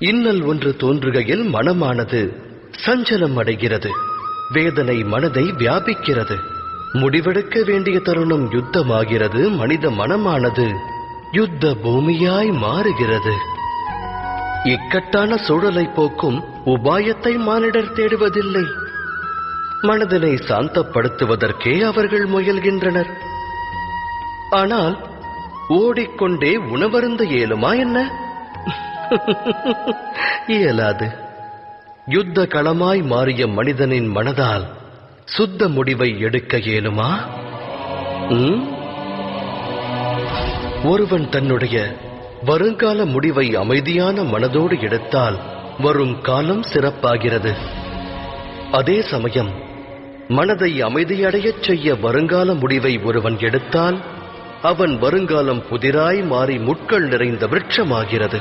இன்னல் ஒன்று தோன்றுகையில் மனமானது சஞ்சலம் அடைகிறது. வேதனை மனதை வியாபிக்கிறது. முடிவெடுக்க வேண்டிய தருணம் யுத்தமாகிறது. மனித மனமானது யுத்த பூமியாய் மாறுகிறது. இக்கட்டான சூழலை போக்கும் உபாயத்தை மானிடர் தேடுவதில்லை. மனதினை சாந்தப்படுத்துவதற்கே அவர்கள் முயல்கின்றனர். ஆனால் ஓடிக்கொண்டே உணவருந்த இயலுமா என்ன? இயலாது. யுத்த களமாய் மாறிய மனிதனின் மனதால் சுத்த முடிவை எடுக்க இயலுமா? ஒருவன் தன்னுடைய வருங்கால முடிவை அமைதியான மனதோடு எடுத்தால் வரும் காலம் சிறப்பாகிறது. அதே சமயம் மனதை அமைதியடையச் செய்ய வருங்கால முடிவை ஒருவன் எடுத்தால் அவன் வருங்காலம் புதிராய் மாறி முட்கள் நிறைந்த விருட்சமாகிறது.